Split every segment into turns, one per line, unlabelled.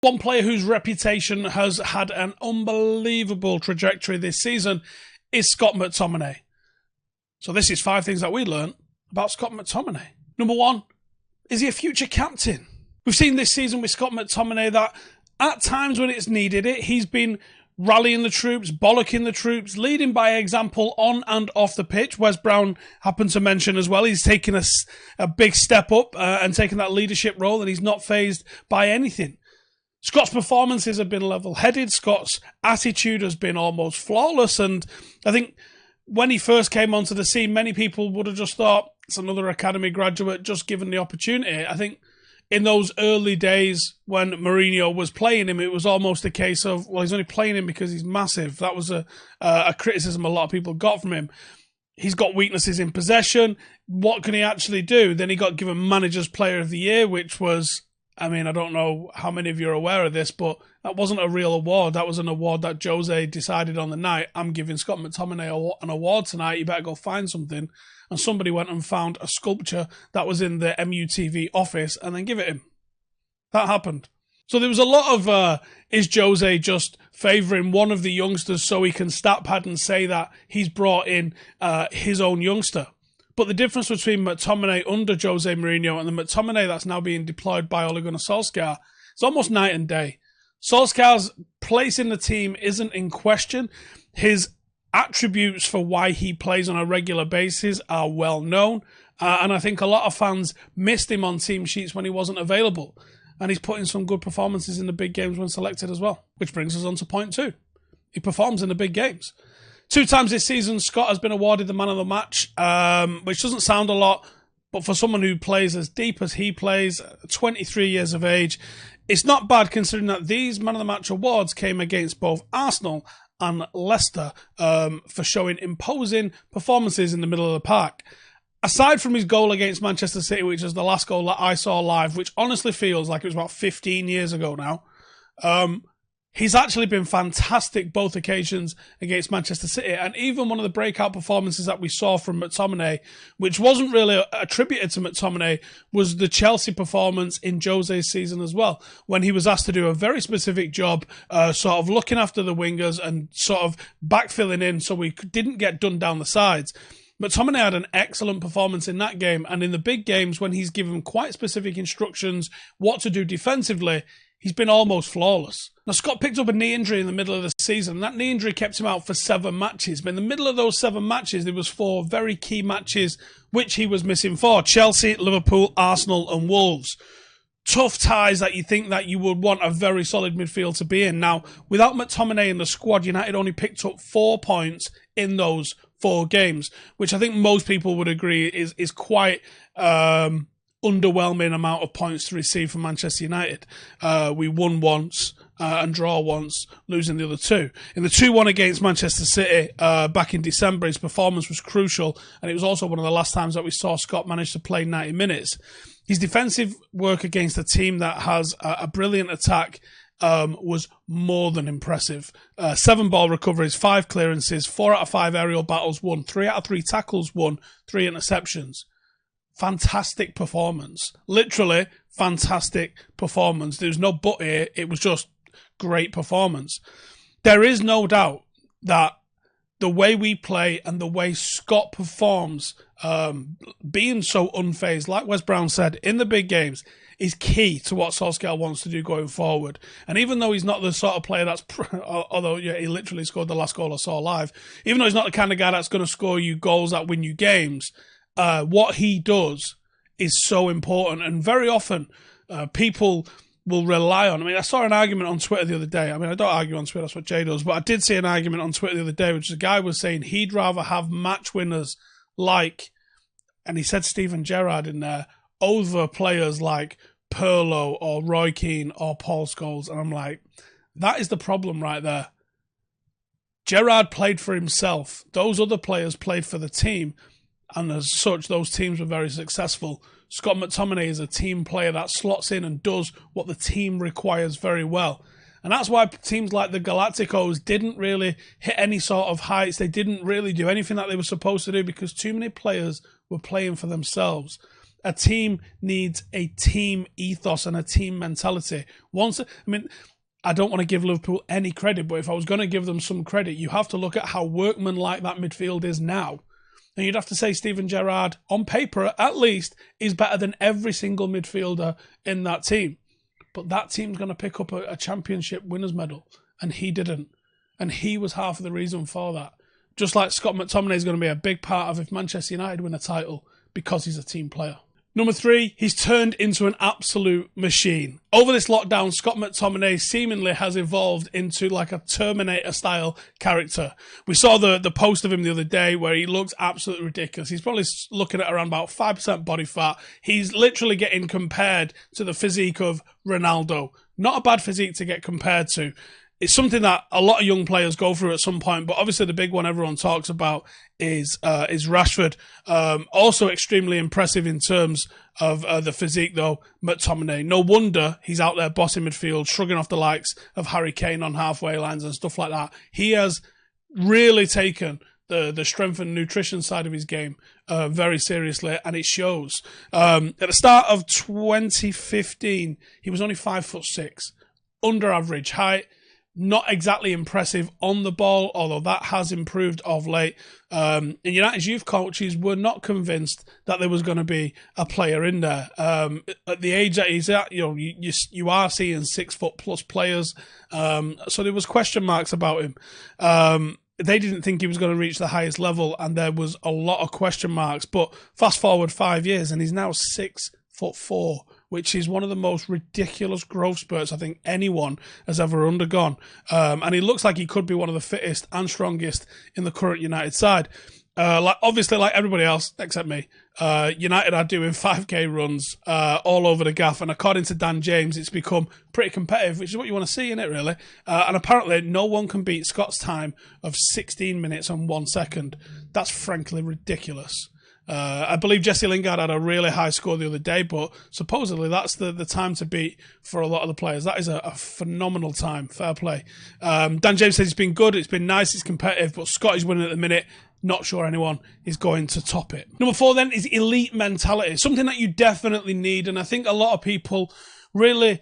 One player whose reputation has had an unbelievable trajectory this season is Scott McTominay. So this is 5 things that we learned about Scott McTominay. Number 1, is he a future captain? We've seen this season with Scott McTominay that at times when it's needed it, he's been rallying the troops, bollocking the troops, leading by example on and off the pitch. Wes Brown happened to mention as well, he's taken a big step up and taken that leadership role, and he's not fazed by anything. Scott's performances have been level-headed. Scott's attitude has been almost flawless. And I think when he first came onto the scene, many people would have just thought, it's another academy graduate just given the opportunity. I think in those early days when Mourinho was playing him, it was almost a case of, well, he's only playing him because he's massive. That was a criticism a lot of people got from him. He's got weaknesses in possession. What can he actually do? Then he got given Manager's Player of the Year, which was... I mean, I don't know how many of you are aware of this, but that wasn't a real award. That was an award that Jose decided on the night. I'm giving Scott McTominay an award tonight. You better go find something. And somebody went and found a sculpture that was in the MUTV office and then give it him. That happened. So there was a lot of, is Jose just favouring one of the youngsters so he can stat pad and say that he's brought in his own youngster? But the difference between McTominay under Jose Mourinho and the McTominay that's now being deployed by Ole Gunnar Solskjaer is almost night and day. Solskjaer's place in the team isn't in question. His attributes for why he plays on a regular basis are well known. And I think a lot of fans missed him on team sheets when he wasn't available. And he's put in some good performances in the big games when selected as well. Which brings us on to point 2. He performs in the big games. 2 times this season, Scott has been awarded the man of the match, which doesn't sound a lot, but for someone who plays as deep as he plays, 23 years of age, it's not bad considering that these man of the match awards came against both Arsenal and Leicester for showing imposing performances in the middle of the park. Aside from his goal against Manchester City, which is the last goal that I saw live, which honestly feels like it was about 15 years ago now, he's actually been fantastic both occasions against Manchester City. And even one of the breakout performances that we saw from McTominay, which wasn't really attributed to McTominay, was the Chelsea performance in Jose's season as well, when he was asked to do a very specific job, sort of looking after the wingers and sort of backfilling in so we didn't get done down the sides. McTominay had an excellent performance in that game, and in the big games when he's given quite specific instructions what to do defensively, he's been almost flawless. Now, Scott picked up a knee injury in the middle of the season, and that knee injury kept him out for 7 matches. But in the middle of those 7 matches, there was 4 very key matches which he was missing for: Chelsea, Liverpool, Arsenal and Wolves. Tough ties that you think that you would want a very solid midfield to be in. Now, without McTominay in the squad, United only picked up 4 points in those 4 games, which I think most people would agree is quite... underwhelming amount of points to receive from Manchester United. We won once and draw once, losing the other 2. In the 2-1 against Manchester City back in December, his performance was crucial, and it was also one of the last times that we saw Scott manage to play 90 minutes. His defensive work against a team that has a brilliant attack was more than impressive. 7 ball recoveries, 5 clearances, 4 out of 5 aerial battles won, 3 out of 3 tackles won, 3 interceptions. Fantastic performance. Literally fantastic performance. There's no but here. It was just great performance. There is no doubt that the way we play and the way Scott performs, being so unfazed, like Wes Brown said, in the big games, is key to what Solskjaer wants to do going forward. And even though he's not the sort of player that's, although yeah, he literally scored the last goal I saw live, even though he's not the kind of guy that's going to score you goals that win you games, what he does is so important. And very often people will rely on... I mean, I saw an argument on Twitter the other day. I mean, I don't argue on Twitter, that's what Jay does. But I did see an argument on Twitter the other day, which a guy was saying he'd rather have match winners like... And he said Steven Gerrard in there, over players like Pirlo or Roy Keane or Paul Scholes. And I'm like, that is the problem right there. Gerrard played for himself. Those other players played for the team. And as such, those teams were very successful. Scott McTominay is a team player that slots in and does what the team requires very well. And that's why teams like the Galacticos didn't really hit any sort of heights. They didn't really do anything that they were supposed to do because too many players were playing for themselves. A team needs a team ethos and a team mentality. I don't want to give Liverpool any credit, but if I was going to give them some credit, you have to look at how workmanlike that midfield is now. And you'd have to say Steven Gerrard, on paper at least, is better than every single midfielder in that team. But that team's going to pick up a championship winners medal, and he didn't. And he was half of the reason for that. Just like Scott McTominay is going to be a big part of if Manchester United win a title because he's a team player. Number 3, he's turned into an absolute machine. Over this lockdown, Scott McTominay seemingly has evolved into like a Terminator-style character. We saw the post of him the other day where he looks absolutely ridiculous. He's probably looking at around about 5% body fat. He's literally getting compared to the physique of Ronaldo. Not a bad physique to get compared to. It's something that a lot of young players go through at some point, but obviously the big one everyone talks about is Rashford. Also extremely impressive in terms of the physique, though, McTominay. No wonder he's out there bossing midfield, shrugging off the likes of Harry Kane on halfway lines and stuff like that. He has really taken the strength and nutrition side of his game very seriously, and it shows. At the start of 2015, he was only 5'6", under average height. Not exactly impressive on the ball, although that has improved of late. And United's youth coaches were not convinced that there was going to be a player in there. At the age that he's at, you are seeing 6 foot plus players. So there was question marks about him. They didn't think he was going to reach the highest level, and there was a lot of question marks. But fast forward 5 years, and he's now 6'4", which is one of the most ridiculous growth spurts I think anyone has ever undergone. And he looks like he could be one of the fittest and strongest in the current United side. Obviously, like everybody else except me, United are doing 5k runs all over the gaff, and according to Dan James, it's become pretty competitive, which is what you want to see, innit, really? And apparently, no one can beat Scott's time of 16 minutes and 1 second. That's frankly ridiculous. I believe Jesse Lingard had a really high score the other day, but supposedly that's the time to beat for a lot of the players. That is a phenomenal time. Fair play. Dan James says it's been good, it's been nice, it's competitive, but Scott is winning at the minute. Not sure anyone is going to top it. Number 4 then is elite mentality. Something that you definitely need, and I think a lot of people really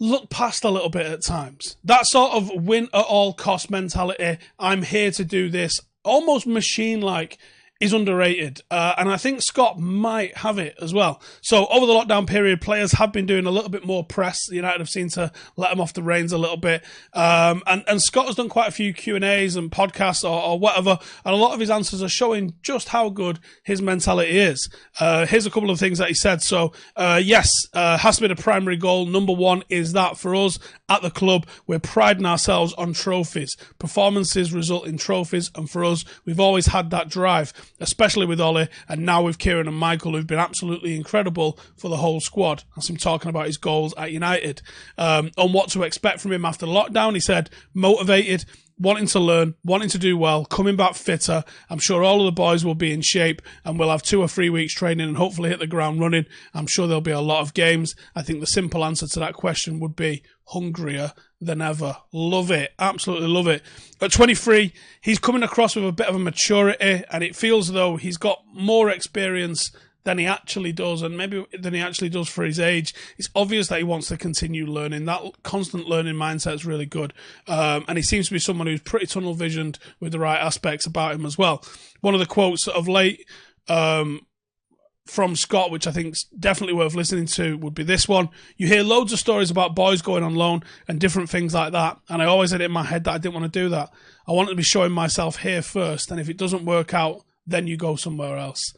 look past a little bit at times. That sort of win at all cost mentality, I'm here to do this, almost machine-like, is underrated. And I think Scott might have it as well. So over the lockdown period, players have been doing a little bit more press. United have seemed to let them off the reins a little bit. And Scott has done quite a few Q&As and podcasts or whatever. And a lot of his answers are showing just how good his mentality is. Here's a couple of things that he said. So, yes, has to be the primary goal. Number 1 is that for us at the club, we're priding ourselves on trophies. Performances result in trophies. And for us, we've always had that drive, especially with Ollie, and now with Kieran and Michael, who've been absolutely incredible for the whole squad. That's him talking about his goals at United. On what to expect from him after lockdown, he said, motivated, wanting to learn, wanting to do well, coming back fitter. I'm sure all of the boys will be in shape, and we'll have 2 or 3 weeks training and hopefully hit the ground running. I'm sure there'll be a lot of games. I think the simple answer to that question would be hungrier than ever. Love it. Absolutely love it. At 23, he's coming across with a bit of a maturity, and it feels as though he's got more experience than he actually does, and maybe than he actually does for his age. It's obvious that he wants to continue learning. That constant learning mindset is really good. And he seems to be someone who's pretty tunnel visioned with the right aspects about him as well. One of the quotes of late from Scott, which I think is definitely worth listening to, would be this one. You hear loads of stories about boys going on loan and different things like that, and I always had it in my head that I didn't want to do that. I wanted to be showing myself here first, and if it doesn't work out, then you go somewhere else.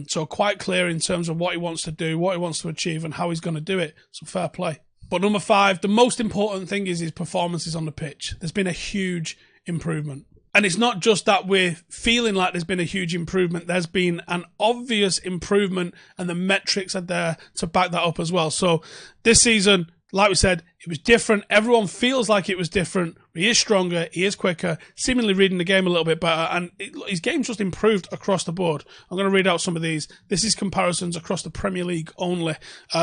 So quite clear in terms of what he wants to do, what he wants to achieve, and how he's going to do it. So fair play. But number 5, the most important thing is his performances on the pitch. There's been a huge improvement. And it's not just that we're feeling like there's been a huge improvement. There's been an obvious improvement, and the metrics are there to back that up as well. So this season, like we said, it was different. Everyone feels like it was different. He is stronger. He is quicker, seemingly reading the game a little bit better. And his game's just improved across the board. I'm going to read out some of these. This is comparisons across the Premier League only.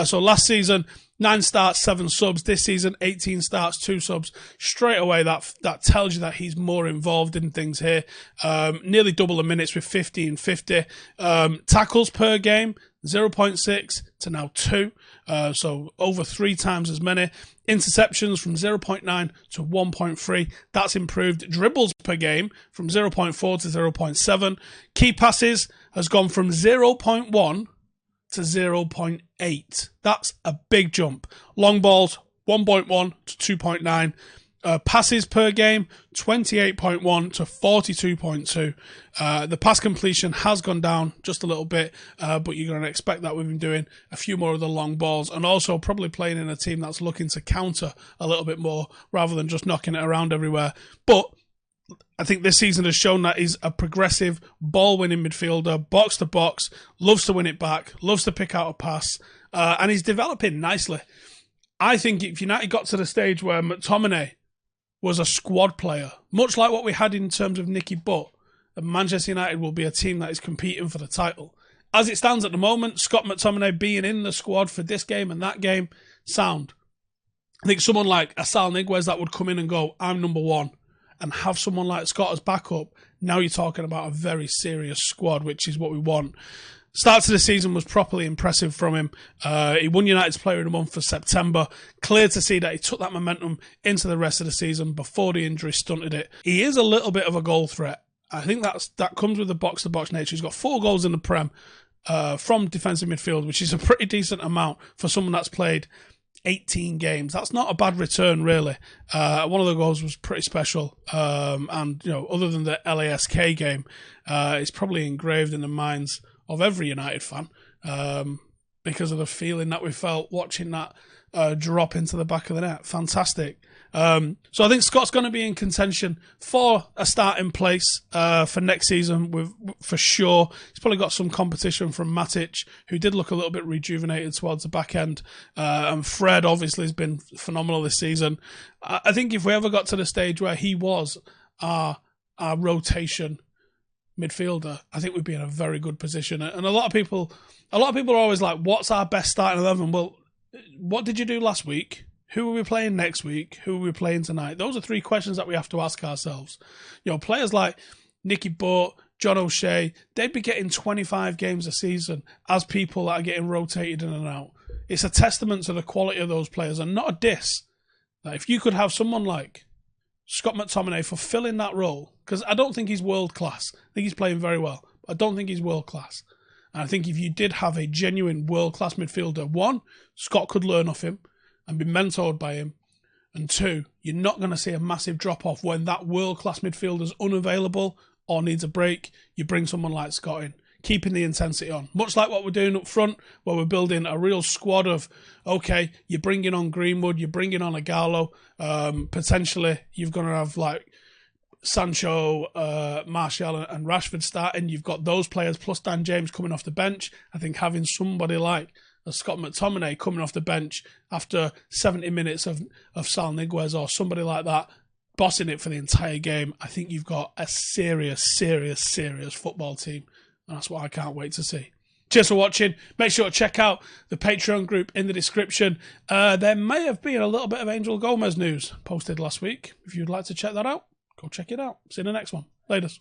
So last season, 9 starts, 7 subs. This season, 18 starts, 2 subs. Straight away, that tells you that he's more involved in things here. Nearly double the minutes with 50 and 50. Tackles per game, 0.6 to now 2, so over 3 times as many. Interceptions from 0.9 to 1.3, that's improved. Dribbles per game from 0.4 to 0.7. Key passes has gone from 0.1 to 0.8. That's a big jump. Long balls, 1.1 to 2.9. Passes per game, 28.1 to 42.2. The pass completion has gone down just a little bit, but you're going to expect that with him doing a few more of the long balls, and also probably playing in a team that's looking to counter a little bit more rather than just knocking it around everywhere. But I think this season has shown that he's a progressive ball-winning midfielder, box to box, loves to win it back, loves to pick out a pass, and he's developing nicely. I think if United got to the stage where McTominay was a squad player, much like what we had in terms of Nicky Butt, and Manchester United will be a team that is competing for the title. As it stands at the moment, Scott McTominay being in the squad for this game and that game, sound. I think someone like Asal Niguez that would come in and go, I'm number one, and have someone like Scott as backup, now you're talking about a very serious squad, which is what we want. Start to the season was properly impressive from him. He won United's Player of the Month for September. Clear to see that he took that momentum into the rest of the season before the injury stunted it. He is a little bit of a goal threat. I think that comes with the box-to-box nature. He's got 4 goals in the Prem from defensive midfield, which is a pretty decent amount for someone that's played 18 games. That's not a bad return, really. One of the goals was pretty special. And, you know, other than the LASK game, it's probably engraved in the minds of every United fan, because of the feeling that we felt watching that drop into the back of the net. Fantastic. So I think Scott's going to be in contention for a starting place for next season, for sure. He's probably got some competition from Matic, who did look a little bit rejuvenated towards the back end, and Fred obviously has been phenomenal this season. I think if we ever got to the stage where he was our rotation midfielder, I think we'd be in a very good position. And a lot of people are always like, what's our best starting 11? Well, what did you do last week? Who are we playing next week? Who are we playing tonight? Those are 3 questions that we have to ask ourselves. You know, players like Nicky Butt, John O'Shea, they'd be getting 25 games a season as people that are getting rotated in and out. It's a testament to the quality of those players, and not a diss. That if you could have someone like Scott McTominay fulfilling that role, because I don't think he's world class. I think he's playing very well. But I don't think he's world class. And I think if you did have a genuine world class midfielder, 1, Scott could learn off him and be mentored by him. And 2, you're not going to see a massive drop off when that world class midfielder's unavailable or needs a break. You bring someone like Scott in, keeping the intensity on. Much like what we're doing up front, where we're building a real squad of, okay, you're bringing on Greenwood, you're bringing on Agallo, potentially you're going to have like Sancho, Martial and Rashford starting. You've got those players plus Dan James coming off the bench. I think having somebody like Scott McTominay coming off the bench after 70 minutes of Sal Niguez or somebody like that bossing it for the entire game, I think you've got a serious football team. And that's what I can't wait to see. Cheers for watching. Make sure to check out the Patreon group in the description. There may have been a little bit of Angel Gomez news posted last week. If you'd like to check that out, go check it out. See you in the next one. Laters.